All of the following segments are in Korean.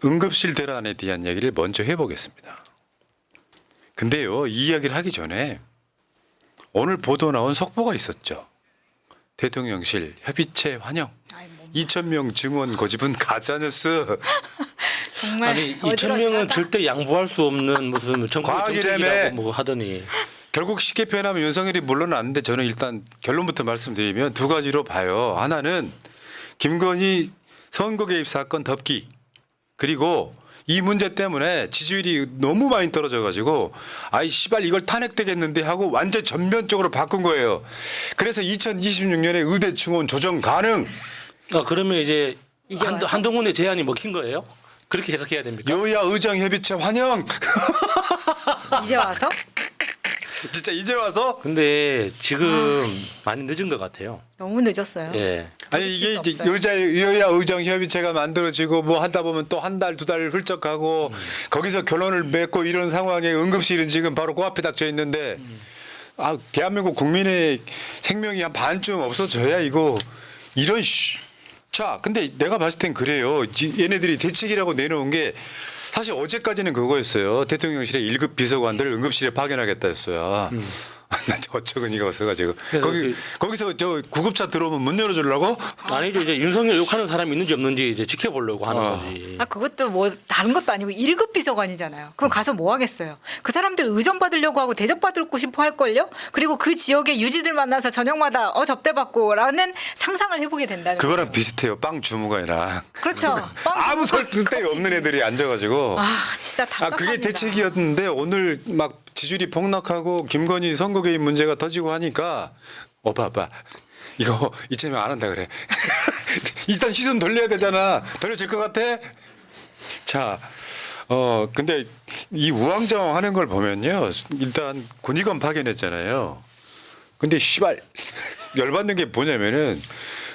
응급실 대란에 대한 얘기를 먼저 해보겠습니다. 근데요, 이 이야기를 하기 전에 오늘 보도 나온 속보가 있었죠. 대통령실 협의체 환영. 2,000명 증원 고집은 가짜뉴스. 정말 아니 2,000명은 절대 양보할 수 없는 무슨 정권 과학이라며. 정책이라고 뭐 하더니 결국 쉽게 표현하면 윤석열이 물러났는데 저는 일단 결론부터 말씀드리면 두 가지로 봐요. 하나는 김건희 선거 개입 사건 덮기, 그리고 이 문제 때문에 지지율이 너무 많이 떨어져가지고 아이 씨발 이걸 탄핵되겠는데 하고 완전 전면적으로 바꾼 거예요. 그래서 2026년에 의대 증원 조정 가능. 그러면 이제 이제 와서? 한동훈의 제안이 먹힌 거예요? 그렇게 해석해야 됩니까? 여야 의정 협의체 환영. 이제 와서 진짜 이제 와서. 근데 지금 많이 늦은 것 같아요. 너무 늦었어요. 예. 아니 이게 수 이제 없어요. 여야 의정 협의체가 만들어지고 뭐 하다 보면 또 한 달 두 달 훌쩍하고 거기서 결론을 맺고 이런 상황에 응급실은 지금 바로 코앞에 닥쳐 있는데 대한민국 국민의 생명이 한 반쯤 없어져야 이거 이런 자, 근데 내가 봤을 땐 그래요. 얘네들이 대책이라고 내놓은 게 사실 어제까지는 그거였어요. 대통령실의 1급 비서관들을 응급실에 파견하겠다 했어요. 나 어처구니가 없어가지고 거기서 저 구급차 들어오면 문 열어주려고? 아니죠. 이제 윤석열 욕하는 사람이 있는지 없는지 이제 지켜보려고 하는 거지. 그것도 뭐 다른 것도 아니고 1급 비서관이잖아요. 그럼 가서 뭐 하겠어요? 그 사람들 의전 받으려고 하고 대접 받고 싶어 할 걸요? 그리고 그 지역의 유지들 만나서 저녁마다 접대 받고라는 상상을 해보게 된다는 거예요. 그거랑 비슷해요. 빵 주무관이랑. 그렇죠. 아무 설득이 없는 애들이 앉아가지고. 진짜 답답합니다. 그게 대책이었는데 오늘 막 지지율이 폭락하고 김건희 선거 개입 문제가 터지고 하니까 봐봐. 이거 이참에 안 한다 그래. 일단 시선 돌려야 되잖아. 돌려질 것 같아? 자, 근데 이 우왕좌왕 하는 걸 보면요. 일단 군의관 파견했잖아요. 근데 씨발 열받는 게 뭐냐면은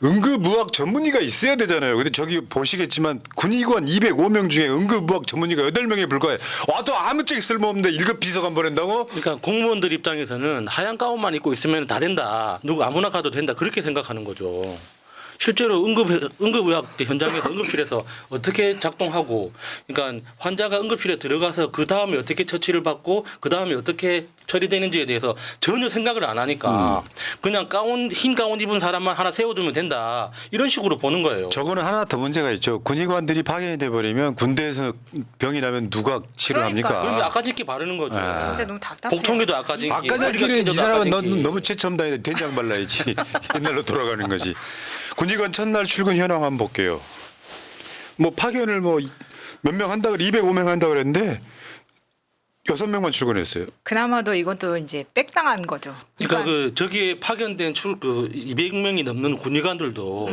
응급의학 전문의가 있어야 되잖아요. 근데 저기 보시겠지만 군의관 205명 중에 응급의학 전문의가 8명에 불과해. 와도 아무짝에 쓸모없는데 1급 비서관 보낸다고? 그러니까 공무원들 입장에서는 하얀 가운만 입고 있으면 다 된다. 누구 아무나 가도 된다. 그렇게 생각하는 거죠. 실제로 응급의학 현장에서 응급실에서 어떻게 작동하고, 그러니까 환자가 응급실에 들어가서 그 다음에 어떻게 처치를 받고 그 다음에 어떻게 처리되는지에 대해서 전혀 생각을 안 하니까 그냥 흰 가운 입은 사람만 하나 세워두면 된다. 이런 식으로 보는 거예요. 저거는 하나 더 문제가 있죠. 군의관들이 파견이 돼 버리면 군대에서 병이 나면 누가 치료합니까? 그러면 아까짓기 바르는 거죠. 진짜 너무 답답해요. 복통에도 아까짓기. 아까짓기는 이 사람은 너무 최첨 다니다 된장 발라야지. 옛날로 돌아가는 거지. 군의관 첫날 출근 현황 한번 볼게요. 뭐 파견을 뭐 몇 명 한다 그래 205명 한다 그랬는데 6명만 출근했어요. 그나마도 이것도 이제 빽당한 거죠. 그러니까 저기에 파견된 200명이 넘는 군의관들도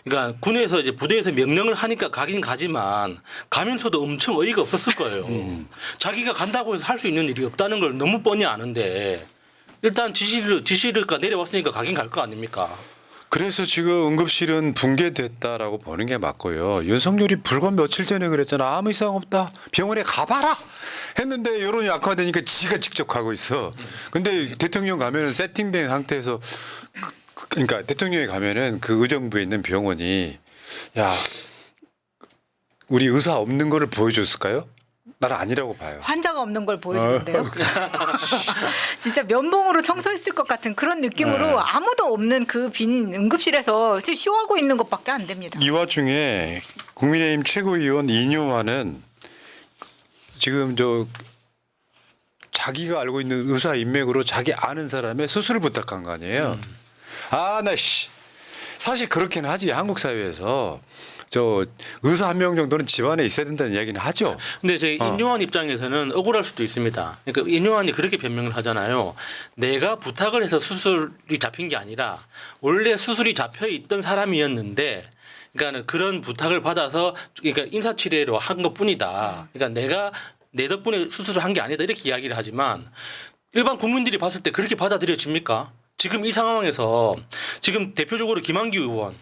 그러니까 군에서 이제 부대에서 명령을 하니까 가긴 가지만 가면서도 엄청 어이가 없었을 거예요. 자기가 간다고 해서 할 수 있는 일이 없다는 걸 너무 뻔히 아는데 일단 지시를 내려왔으니까 가긴 갈 거 아닙니까? 그래서 지금 응급실은 붕괴됐다라고 보는 게 맞고요. 윤석열이 불과 며칠 전에 그랬잖아. 아무 이상 없다. 병원에 가봐라. 했는데 여론이 악화되니까 지가 직접 가고 있어. 근데 대통령 가면은 세팅된 상태에서 그러니까 대통령이 가면은 그 의정부에 있는 병원이 야 우리 의사 없는 거를 보여줬을까요? 나는 아니라고 봐요. 환자가 없는 걸 보여주는데요. 진짜 면봉으로 청소했을 것 같은 그런 느낌으로 아무도 없는 그 빈 응급실에서 지금 쉬어하고 있는 것밖에 안 됩니다. 이 와중에 국민의힘 최고위원 이뇨화는 지금 자기가 알고 있는 의사 인맥으로 자기 아는 사람의 수술을 부탁한 거 아니에요. 사실 그렇게는 하지. 한국 사회에서 의사 한 명 정도는 집안에 있어야 된다는 이야기는 하죠. 근데 저희 인요한 입장에서는 억울할 수도 있습니다. 그러니까 인요한이 그렇게 변명을 하잖아요. 내가 부탁을 해서 수술이 잡힌 게 아니라 원래 수술이 잡혀 있던 사람이었는데 그러니까 그런 부탁을 받아서 그러니까 인사치레로 한 것뿐이다. 그러니까 내 덕분에 수술을 한 게 아니다 이렇게 이야기를 하지만 일반 국민들이 봤을 때 그렇게 받아들여집니까? 지금 이 상황에서 지금 대표적으로 김한규 의원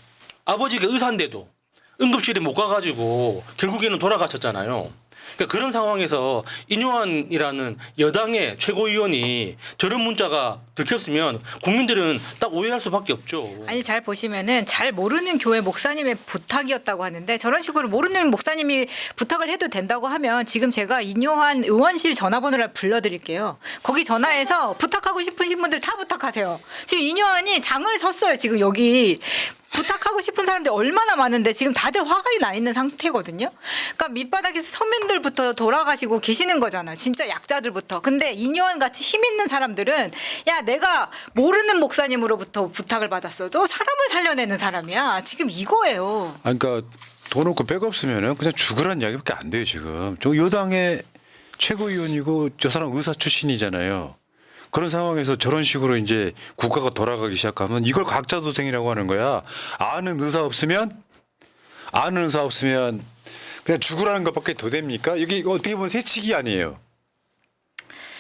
아버지가 의사인데도 응급실에 못 가가지고 결국에는 돌아가셨잖아요. 그러니까 그런 상황에서 인요한이라는 여당의 최고위원이 저런 문자가 들켰으면 국민들은 딱 오해할 수밖에 없죠. 아니 잘 보시면은 잘 모르는 교회 목사님의 부탁이었다고 하는데 저런 식으로 모르는 목사님이 부탁을 해도 된다고 하면 지금 제가 인요한 의원실 전화번호를 불러드릴게요. 거기 전화해서 부탁하고 싶으신 분들 다 부탁하세요. 지금 인요한이 장을 섰어요. 지금 여기. 부탁하고 싶은 사람들이 얼마나 많은데 지금 다들 화가 나 있는 상태거든요. 그러니까 밑바닥에서 서민들부터 돌아가시고 계시는 거잖아. 진짜 약자들부터. 근데 인요한 같이 힘 있는 사람들은 야 내가 모르는 목사님으로부터 부탁을 받았어도 사람을 살려내는 사람이야. 지금 이거예요. 아니, 그러니까 돈 없고 백 없으면은 그냥 죽으라는 이야기밖에 안 돼요 지금. 저 여당의 최고위원이고 저 사람 의사 출신이잖아요. 그런 상황에서 저런 식으로 이제 국가가 돌아가기 시작하면 이걸 각자도생이라고 하는 거야. 아는 의사 없으면 그냥 죽으라는 것밖에 더 됩니까? 이게 어떻게 보면 새치기 아니에요.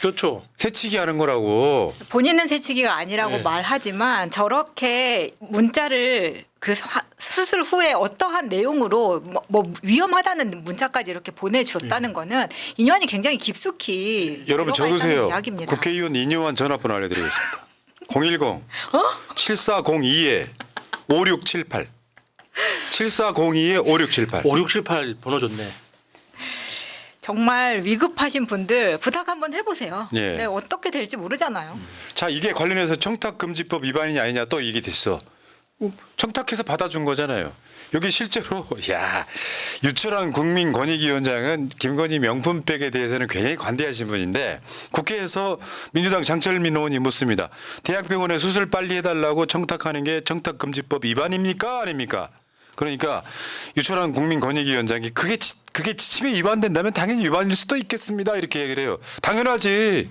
그렇죠. 새치기 하는 거라고. 본인은 새치기가 아니라고 네. 말하지만 저렇게 문자를 그 수술 후에 어떠한 내용으로 뭐 위험하다는 문자까지 이렇게 보내주었다는 거는 인요한이 굉장히 깊숙이 여러분 들어가 있다는 적으세요. 이야기입니다. 국회의원 인요한 전화번호 알려드리겠습니다. 010-7402에 5678. 7402에 5678. 5678 번호 좋네. 정말 위급하신 분들 부탁 한번 해보세요. 예. 네, 어떻게 될지 모르잖아요. 자, 이게 관련해서 청탁금지법 위반이냐 아니냐 또 이게 됐어. 청탁해서 받아준 거잖아요. 여기 실제로 야 유철한 국민권익위원장은 김건희 명품백에 대해서는 굉장히 관대하신 분인데 국회에서 민주당 장철민 의원이 묻습니다. 대학병원에 수술 빨리 해달라고 청탁하는 게 청탁금지법 위반입니까 아닙니까? 그러니까 유철한 국민권익위원장이 그게 지침에 위반된다면 당연히 위반일 수도 있겠습니다 이렇게 얘기를 해요. 당연하지.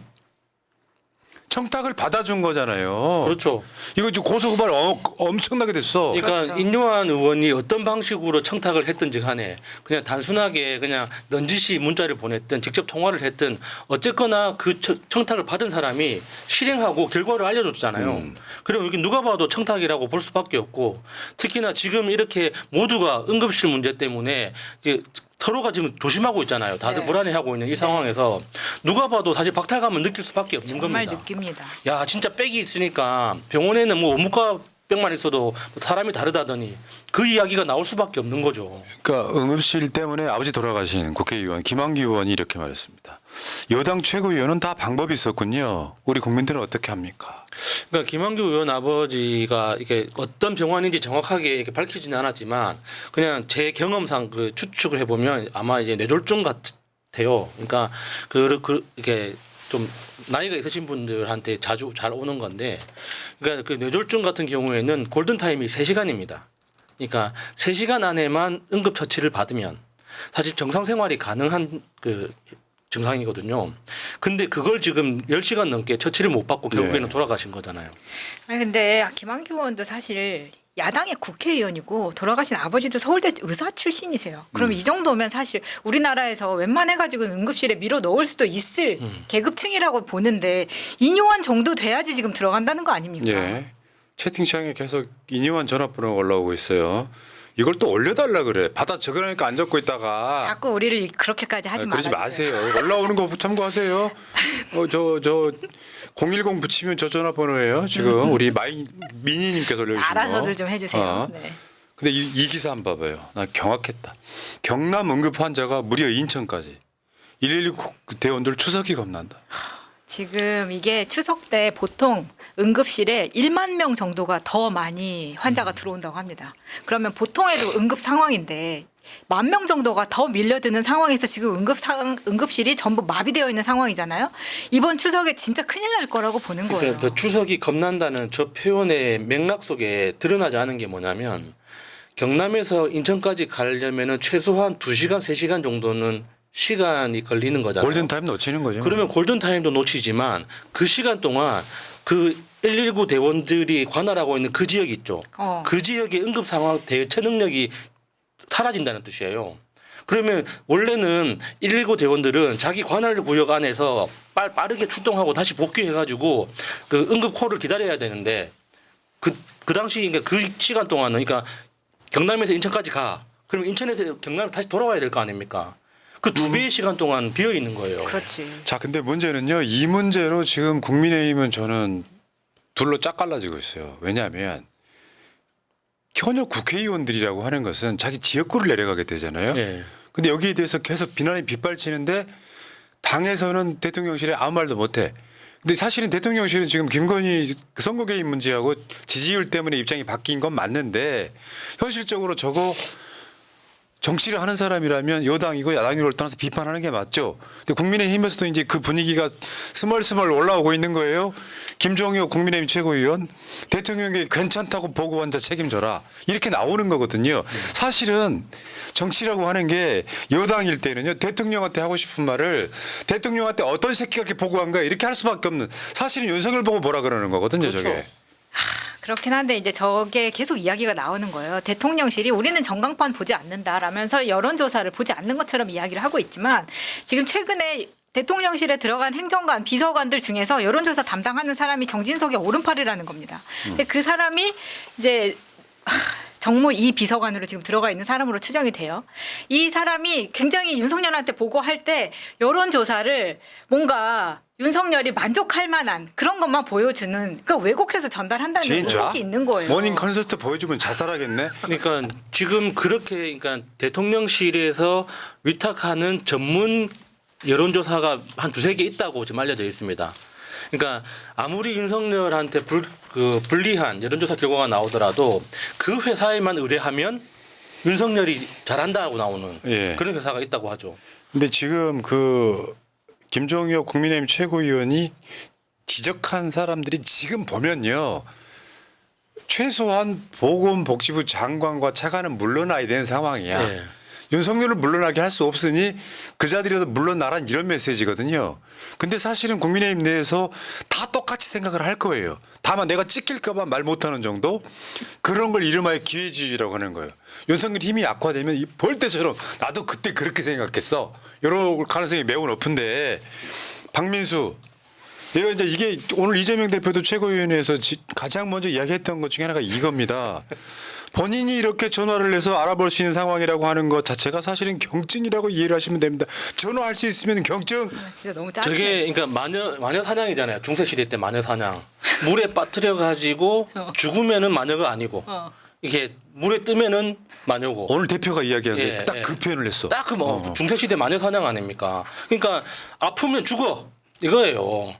청탁을 받아준 거잖아요. 그렇죠. 이거 지금 고소고발 엄청나게 됐어. 그러니까 그렇죠. 인요한 의원이 어떤 방식으로 청탁을 했든지 간에 그냥 단순하게 그냥 넌지시 문자를 보냈든 직접 통화를 했든 어쨌거나 그 청탁을 받은 사람이 실행하고 결과를 알려줬잖아요. 그럼 여기 누가 봐도 청탁이라고 볼 수밖에 없고 특히나 지금 이렇게 모두가 응급실 문제 때문에 이제 서로가 지금 조심하고 있잖아요. 다들 네. 불안해하고 있는 이 상황에서 누가 봐도 사실 박탈감을 느낄 수밖에 없는 정말 겁니다. 느낍니다. 야 진짜 빽이 있으니까 병원에는 뭐 원무과 병만 있어도 사람이 다르다더니 그 이야기가 나올 수밖에 없는 거죠. 그러니까 응급실 때문에 아버지 돌아가신 국회의원 김한기 의원이 이렇게 말했습니다. 여당 최고위원은 다 방법이 있었군요. 우리 국민들은 어떻게 합니까? 그러니까 김한규 의원 아버지가 이게 어떤 병원인지 정확하게 이렇게 밝히지는 않았지만 그냥 제 경험상 그 추측을 해보면 아마 이제 뇌졸중 같아요. 그러니까 이게 좀 나이가 있으신 분들한테 자주 잘 오는 건데, 그러니까 그 뇌졸중 같은 경우에는 골든 타임이 3시간입니다. 그러니까 3시간 안에만 응급 처치를 받으면 사실 정상 생활이 가능한 그 증상이거든요. 근데 그걸 지금 10시간 넘게 처치를 못 받고 결국에는 네. 돌아가신 거잖아요. 아니 근데 김한규 의원도 사실 야당의 국회의원이고 돌아가신 아버지도 서울대 의사 출신이세요. 그럼 이 정도면 사실 우리나라에서 웬만해가지고 응급실에 밀어 넣을 수도 있을 계급층이라고 보는데 인요한 정도 돼야지 지금 들어간다는 거 아닙니까? 예. 채팅창에 계속 인요한 전화번호가 올라오고 있어요. 이걸 또 올려달라 그래. 받아 적으라니까 안 적고 있다가. 자꾸 우리를 그렇게까지 하지 그러지 말아주세요. 마세요. 올라오는 거 참고하세요. 저 010 붙이면 저 전화번호예요. 지금 우리 미니님께서 올려주신 거. 알아서들 좀 해주세요. 어. 네. 근데 이 기사 한번 봐봐요. 나 경악했다. 경남 응급 환자가 무려 인천까지. 119 대원들 추석이 겁난다. 지금 이게 추석 때 보통 응급실에 1만 명 정도가 더 많이 환자가 들어온다고 합니다. 그러면 보통에도 응급 상황인데 10,000명 정도가 더 밀려드는 상황에서 지금 응급실이 전부 마비되어 있는 상황이잖아요. 이번 추석에 진짜 큰일 날 거라고 보는 거예요. 그러니까 더 추석이 겁난다는 저 표현의 맥락 속에 드러나지 않은 게 뭐냐면 경남에서 인천까지 가려면은 최소한 2시간, 3시간 정도는 시간이 걸리는 거잖아요. 골든타임 놓치는 거죠. 그러면 골든타임도 놓치지만 그 시간 동안 그 119 대원들이 관할하고 있는 그 지역이 있죠. 그 지역의 응급 상황 대처 능력이 사라진다는 뜻이에요. 그러면 원래는 119 대원들은 자기 관할 구역 안에서 빠르게 출동하고 다시 복귀해가지고 그 응급 콜을 기다려야 되는데 그 당시 그러니까 그 시간 동안은 그러니까 경남에서 인천까지 가. 그러면 인천에서 경남으로 다시 돌아와야 될 거 아닙니까? 그 2배의 시간 동안 비어 있는 거예요. 그렇지. 자, 근데 문제는요. 이 문제로 지금 국민의힘은 저는 둘로 짝 갈라지고 있어요. 왜냐하면 현역 국회의원들이라고 하는 것은 자기 지역구를 내려가게 되잖아요. 예. 근데 여기에 대해서 계속 비난이 빗발치는데 당에서는 대통령실에 아무 말도 못해. 근데 사실은 대통령실은 지금 김건희 선거 개입 문제하고 지지율 때문에 입장이 바뀐 건 맞는데 현실적으로 저거 정치를 하는 사람이라면 여당이고 야당이고 떠나서 비판하는 게 맞죠. 근데 국민의힘에서도 이제 그 분위기가 스멀스멀 올라오고 있는 거예요. 김종혁 국민의힘 최고위원 대통령에게 괜찮다고 보고 앉아 책임져라. 이렇게 나오는 거거든요. 사실은 정치라고 하는 게 여당일 때는요. 대통령한테 하고 싶은 말을 대통령한테 어떤 새끼가 이렇게 보고한 거야. 이렇게 할 수밖에 없는 사실은 윤석열 보고 뭐라 그러는 거거든요. 그렇죠. 저게. 그렇긴 한데 이제 저게 계속 이야기가 나오는 거예요. 대통령실이 우리는 전광판 보지 않는다라면서 여론조사를 보지 않는 것처럼 이야기를 하고 있지만 지금 최근에 대통령실에 들어간 행정관, 비서관들 중에서 여론조사 담당하는 사람이 정진석의 오른팔이라는 겁니다. 근데 그 사람이 이제 정무 이 비서관으로 지금 들어가 있는 사람으로 추정이 돼요. 이 사람이 굉장히 윤석열한테 보고할 때 여론조사를 뭔가 윤석열이 만족할 만한 그런 것만 보여주는 그 왜곡해서 전달한다는 진짜? 의혹이 있는 거예요. 모닝 콘서트 보여주면 자살하겠네. 그러니까 지금 그렇게 그러니까 대통령실에서 위탁하는 전문 여론조사가 한 2-3개 있다고 지금 알려져 있습니다. 그러니까 아무리 윤석열한테 불리한 여론조사 결과가 나오더라도 그 회사에만 의뢰하면 윤석열이 잘한다고 나오는 예. 그런 회사가 있다고 하죠. 근데 지금 그 김종혁 국민의힘 최고위원이 지적한 사람들이 지금 보면요. 최소한 보건복지부 장관과 차관은 물러나야 되는 상황이야. 예. 윤석열을 물러나게 할 수 없으니 그 자리라도 물러나란 이런 메시지거든요. 근데 사실은 국민의힘 내에서 다 똑같이 생각을 할 거예요. 다만 내가 찍힐까 봐 말 못하는 정도? 그런 걸 이름하여 기회주의라고 하는 거예요. 윤석열 힘이 악화되면 이 벌떼처럼 나도 그때 그렇게 생각했어. 이런 가능성이 매우 높은데 박민수 내가 이제 이게 오늘 이재명 대표도 최고위원회에서 가장 먼저 이야기했던 것 중에 하나가 이겁니다. 본인이 이렇게 전화를 해서 알아볼 수 있는 상황이라고 하는 것 자체가 사실은 경증이라고 이해를 하시면 됩니다. 전화할 수 있으면 경증. 진짜 너무 짜증. 저게 그러니까 마녀 사냥이잖아요. 중세 시대 때 마녀 사냥. 물에 빠뜨려 가지고 죽으면은 마녀가 아니고 이게 물에 뜨면은 마녀고. 오늘 대표가 이야기한 예, 딱 그 예. 표현을 했어. 딱 그 뭐 중세 시대 마녀 사냥 아닙니까? 그러니까 아프면 죽어 이거예요.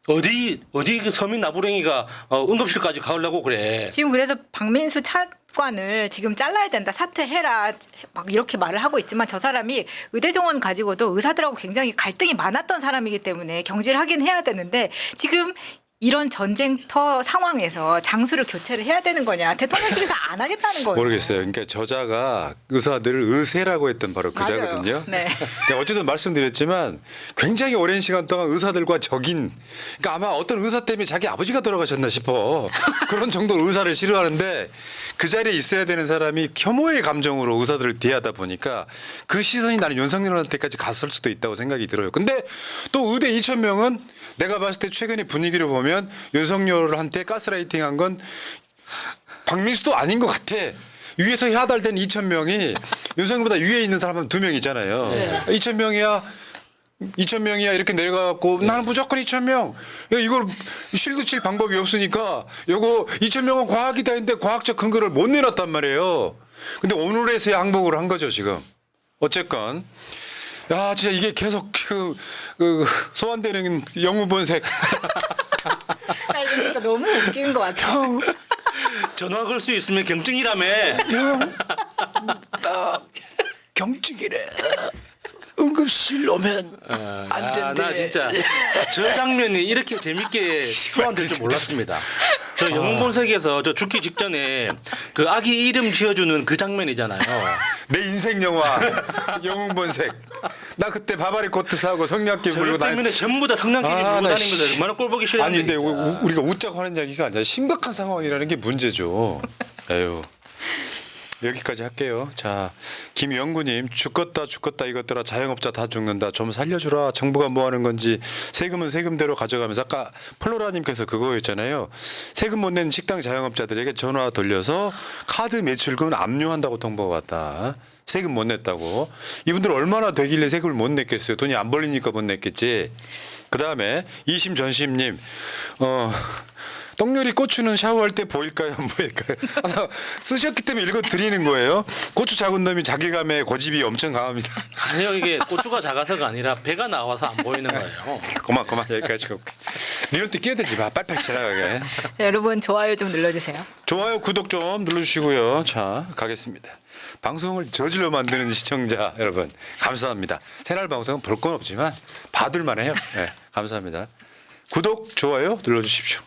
어디 그 서민 나부랭이가 응급실까지 가려고 그래. 지금 그래서 박민수 차관을 지금 잘라야 된다, 사퇴해라 막 이렇게 말을 하고 있지만 저 사람이 의대 정원 가지고도 의사들하고 굉장히 갈등이 많았던 사람이기 때문에 경질을 하긴 해야 되는데 지금 이런 전쟁터 상황에서 장수를 교체를 해야 되는 거냐, 대통령실에서 안 하겠다는 거예요. 모르겠어요. 그러니까 저자가 의사들을 의세라고 했던 바로 그 맞아요. 자거든요. 네. 근데 어쨌든 말씀드렸지만 굉장히 오랜 시간 동안 의사들과 적인. 그러니까 아마 어떤 의사 때문에 자기 아버지가 돌아가셨나 싶어. 그런 정도로 의사를 싫어하는데 그 자리에 있어야 되는 사람이 혐오의 감정으로 의사들을 대하다 보니까 그 시선이 나는 윤석열한테까지 갔을 수도 있다고 생각이 들어요. 근데 또 의대 2,000명은 내가 봤을 때 최근의 분위기를 보면 윤석열한테 가스라이팅한 건 박민수도 아닌 것 같아. 위에서 하달된 2,000명이 윤석열보다 위에 있는 사람은 2명 있잖아요. 네. 2,000명이야 이렇게 내려가고 나는 무조건 2,000명. 이걸 실드 칠 방법이 없으니까 요거 2,000명은 과학이다 했는데 과학적 근거를 못 내놨단 말이에요. 근데 오늘에서야 항복을 한 거죠 지금. 어쨌건. 야, 진짜 이게 계속 소환되는 영웅본색. 나 이거 진짜 너무 웃긴 것 같아. 전화 걸 수 있으면 경증이라며. 나 경증이래. 응급실 오면 안 된대. 나 진짜 저 장면이 이렇게 재밌게 소환될 줄 몰랐습니다. 저 영웅본색에서 저 죽기 직전에 그 아기 이름 지어주는 그 장면이잖아요. 내 인생 영화 영웅본색. 나 그때 바바리 코트 사고 성냥개 저 물고 장면에 전부 다 성냥개를 아, 물고 나 다니는 씨. 거죠. 얼마나 꼴보기 싫은 아니 근데 진짜. 우리가 웃자고 하는 이야기가 아니라 심각한 상황이라는 게 문제죠. 에휴. 여기까지 할게요. 자, 김영구님 죽겠다 이것들아 자영업자 다 죽는다 좀 살려주라. 정부가 뭐 하는 건지 세금은 세금대로 가져가면서 아까 플로라님께서 그거였잖아요. 세금 못 내는 식당 자영업자들에게 전화 돌려서 카드 매출금은 압류한다고 통보가 왔다. 세금 못 냈다고. 이분들 얼마나 되길래 세금을 못 냈겠어요. 돈이 안 벌리니까 못 냈겠지. 그다음에 이심 전심님 떡요리 고추는 샤워할 때 보일까요? 안 보일까요? 쓰셨기 때문에 읽어드리는 거예요. 고추 작은 놈이 자괴감에 고집이 엄청 강합니다. 아니요, 이게 고추가 작아서가 아니라 배가 나와서 안 보이는 거예요. 그만 여기까지 갈게. 이럴 때 끼어들지 마. 빨리빨리 지나가게. 여러분 좋아요 좀 눌러주세요. 좋아요 구독 좀 눌러주시고요. 자 가겠습니다. 방송을 저질러 만드는 시청자 여러분 감사합니다. 새날 방송은 볼 건 없지만 봐둘만 해요. 네, 감사합니다. 구독 좋아요 눌러주십시오.